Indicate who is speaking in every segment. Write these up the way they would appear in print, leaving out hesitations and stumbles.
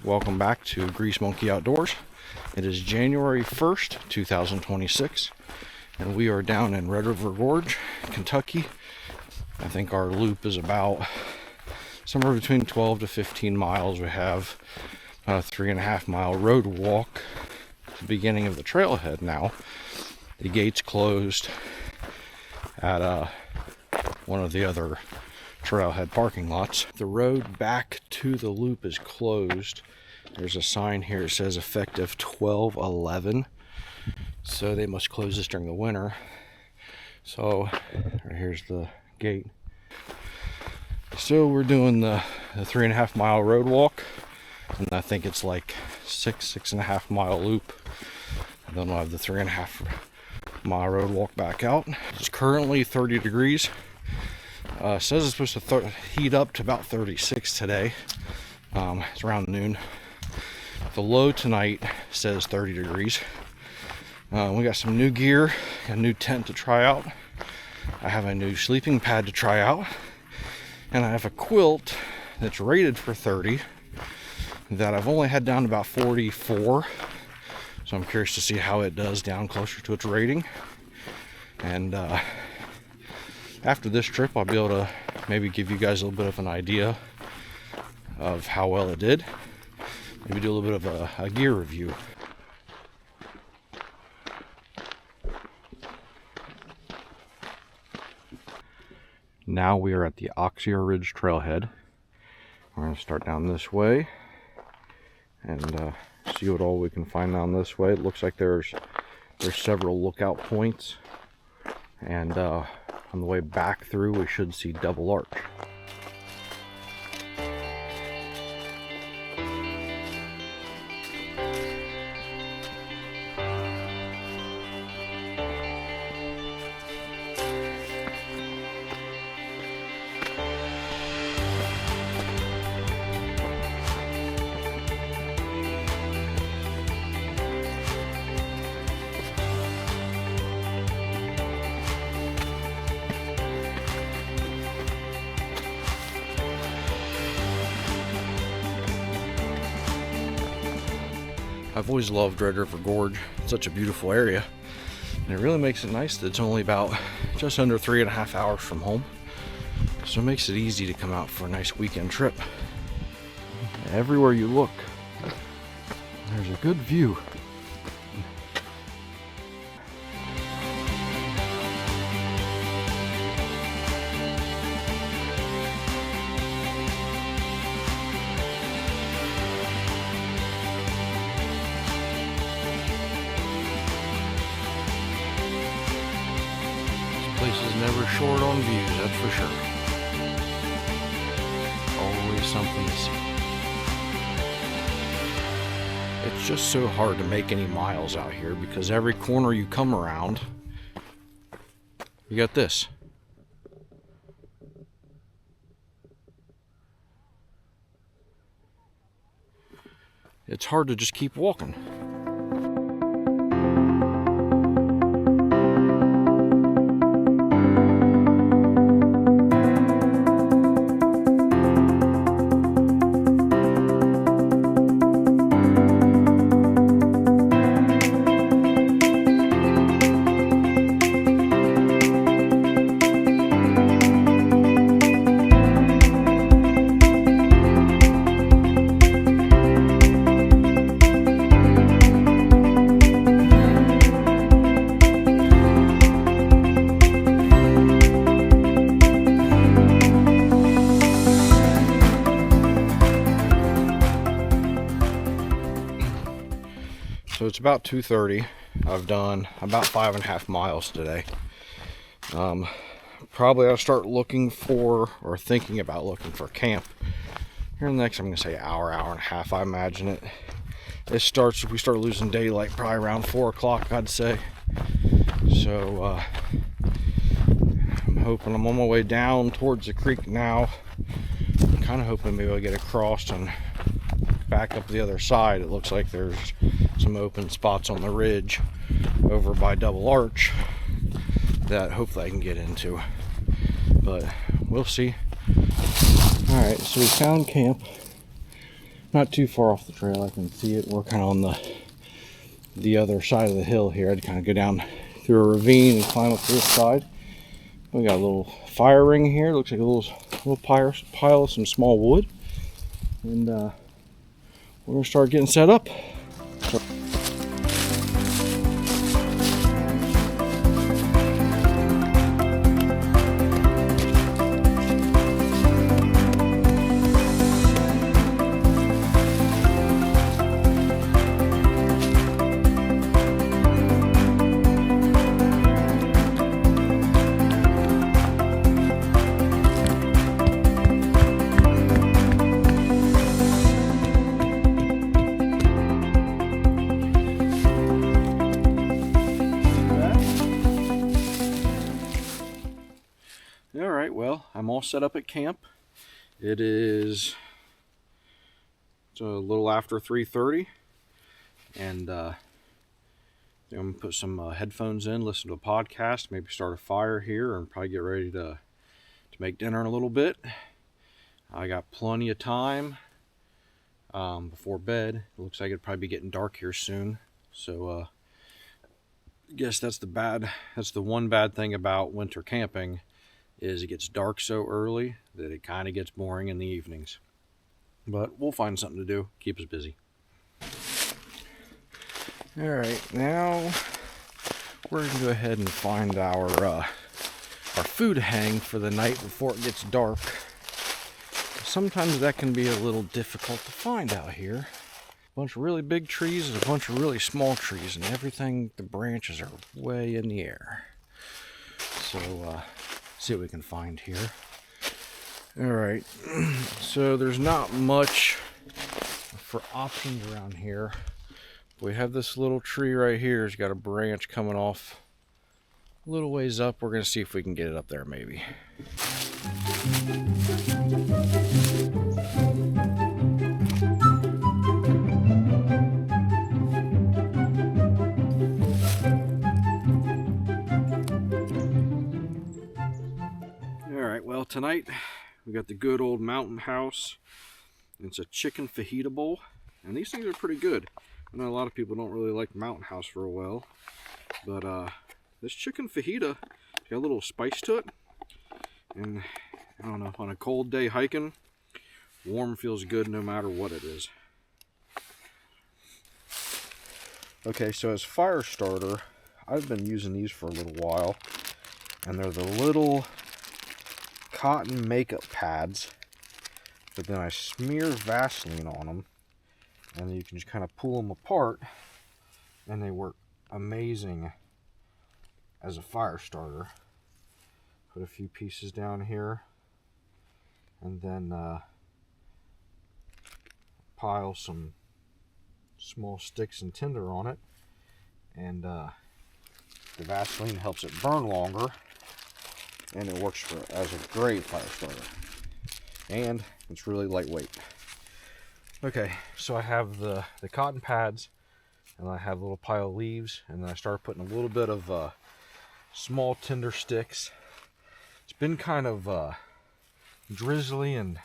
Speaker 1: Welcome back to Grease Monkey Outdoors. It is January 1st, 2026, and we are down in Red River Gorge, Kentucky. I think our loop is about somewhere between 12 to 15 miles. We have a 3.5 mile road walk at the beginning of the trailhead now. The gates closed at one of the other trailhead parking lots. The road back to the loop is closed. There's a sign here that says effective 12/11, so they must close this during the winter. So here's the gate. So we're doing the 3.5 mile road walk, and I think it's like 6.5 mile loop, and then we'll have the 3.5 mile road walk back out. It's currently 30 degrees. It says it's supposed to heat up to about 36 today. It's around noon. The low tonight says 30 degrees. We got some new gear, a new tent to try out. I have a new sleeping pad to try out, and I have a quilt that's rated for 30 that I've only had down to about 44. So I'm curious to see how it does down closer to its rating. And after this trip, I'll be able to maybe give you guys a little bit of an idea of how well it did. Maybe do a little bit of a gear review. Now we are at the Auxier Ridge Trailhead. We're going to start down this way and see what all we can find down this way. It looks like there's several lookout points, and on the way back through we should see Double Arch. I've always loved Red River Gorge. It's such a beautiful area, and it really makes it nice that it's only about just under 3.5 hours from home. So it makes it easy to come out for a nice weekend trip. Everywhere you look, there's a good view. This place is never short on views, that's for sure. Always something to see. It's just so hard to make any miles out here because every corner you come around, you got this. It's hard to just keep walking. So it's about 2:30. I've done about 5.5 miles today. Probably I'll start looking for, or thinking about looking for camp here in the next, I'm gonna say hour and a half. I imagine it. We start losing daylight probably around 4 o'clock, I'd say. So I'm hoping I'm on my way down towards the creek now. I'm kind of hoping maybe I'll get across and back up the other side. It looks like there's some open spots on the ridge over by Double Arch that hopefully I can get into, but we'll see. All right, so we found camp. not too far off the trail. I can see it. We're kind of on the other side of the hill here. I'd kind of go down through a ravine and climb up to this side. We got a little fire ring here. Looks like a little pile of some small wood. And we're gonna start getting set up. All right, well, I'm all set up at camp. It's a little after 3:30, and I'm gonna put some headphones in, listen to a podcast, maybe start a fire here, and probably get ready to make dinner in a little bit. I got plenty of time before bed. It looks like it'll probably be getting dark here soon, so I guess that's the one bad thing about winter camping, is it gets dark so early that it kind of gets boring in the evenings. But we'll find something to do, keep us busy. All right, now we're gonna go ahead and find our food hang for the night before it gets dark. Sometimes that can be a little difficult to find out here. A bunch of really big trees and a bunch of really small trees, and everything, the branches are way in the air. So see what we can find here. All right, so there's not much for options around here. We have this little tree right here. It's got a branch coming off a little ways up. We're gonna see if we can get it up there maybe. Well, tonight we got the good old mountain house. It's a chicken fajita bowl, and these things are pretty good. I know a lot of people don't really like mountain house very well, but this chicken fajita got a little spice to it, and I don't know, on a cold day hiking, warm feels good no matter what it is. Okay, so as fire starter, I've been using these for a little while, and they're the little cotton makeup pads, but then I smear Vaseline on them, and you can just kind of pull them apart, and they work amazing as a fire starter. Put a few pieces down here, and then pile some small sticks and tinder on it, and the Vaseline helps it burn longer, and it works as a great fire starter, and it's really lightweight. Okay, so I have the cotton pads, and I have a little pile of leaves, and then I started putting a little bit of small tinder sticks. It's been kind of drizzly and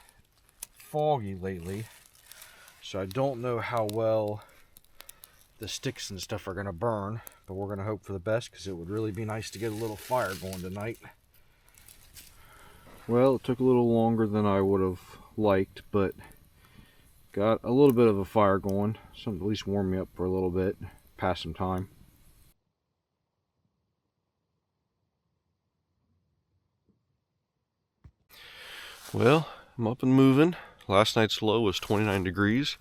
Speaker 1: foggy lately, so I don't know how well the sticks and stuff are gonna burn, but we're gonna hope for the best, because it would really be nice to get a little fire going tonight. Well, it took a little longer than I would have liked, but got a little bit of a fire going. Something to at least warm me up for a little bit, pass some time. Well, I'm up and moving. Last night's low was 29 degrees.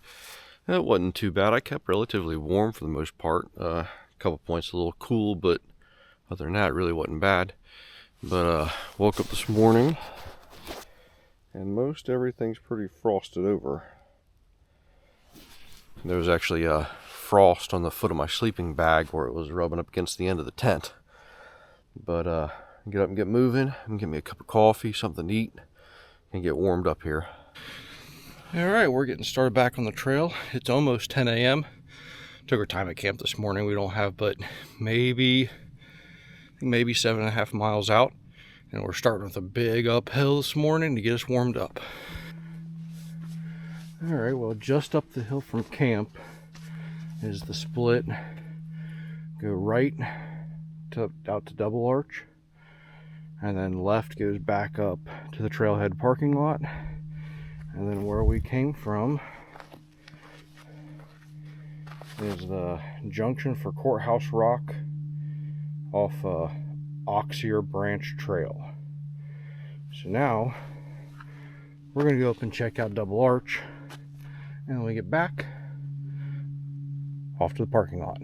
Speaker 1: That wasn't too bad. I kept relatively warm for the most part. A couple points a little cool, but other than that, it really wasn't bad. But woke up this morning, and most everything's pretty frosted over. There was actually frost on the foot of my sleeping bag where it was rubbing up against the end of the tent. But get up and get moving, and get me a cup of coffee, something to eat, and get warmed up here. All right, we're getting started back on the trail. It's almost 10 a.m. Took our time at camp this morning. We don't have but maybe 7.5 miles out, and we're starting with a big uphill this morning to get us warmed up. All right, well, just up the hill from camp is the split. Go right out to Double Arch, and then left goes back up to the trailhead parking lot, and then where we came from is the junction for Courthouse Rock off Auxier Branch Trail. So now we're going to go up and check out Double Arch, and when we get back, off to the parking lot.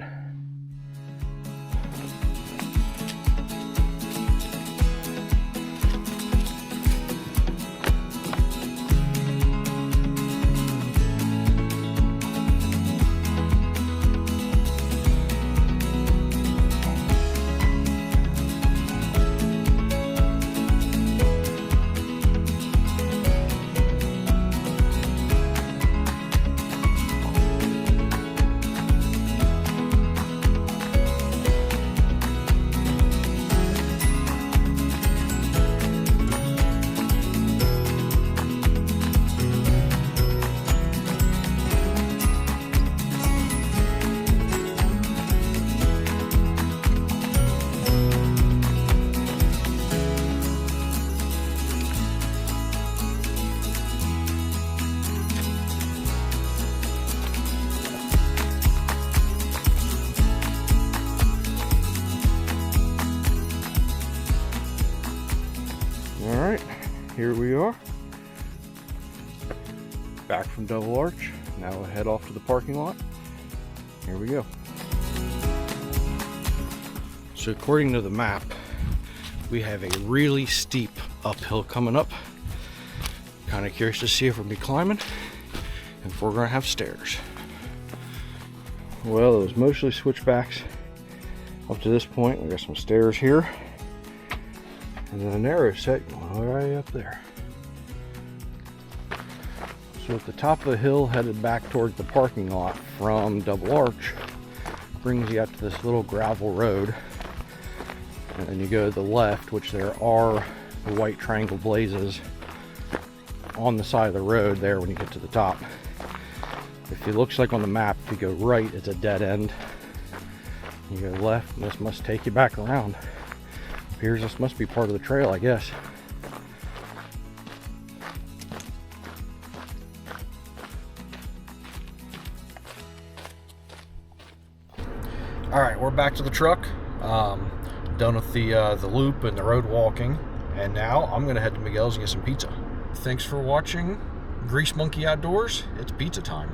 Speaker 1: Alright, here we are, back from Double Arch. Now we'll head off to the parking lot. Here we go. So according to the map, we have a really steep uphill coming up. Kind of curious to see if we're going to be climbing and if we're going to have stairs. Well, it was mostly switchbacks up to this point. We got some stairs here, and then a narrow set going right up there. So at the top of the hill, headed back towards the parking lot from Double Arch, brings you out to this little gravel road. And then you go to the left, which there are the white triangle blazes on the side of the road there when you get to the top. If it looks like on the map, if you go right, it's a dead end. You go left, and this must take you back around. Appears this must be part of the trail, I guess. All right, we're back to the truck. Done with the loop and the road walking, and now I'm gonna head to Miguel's and get some pizza. Thanks for watching Grease Monkey Outdoors. It's pizza time.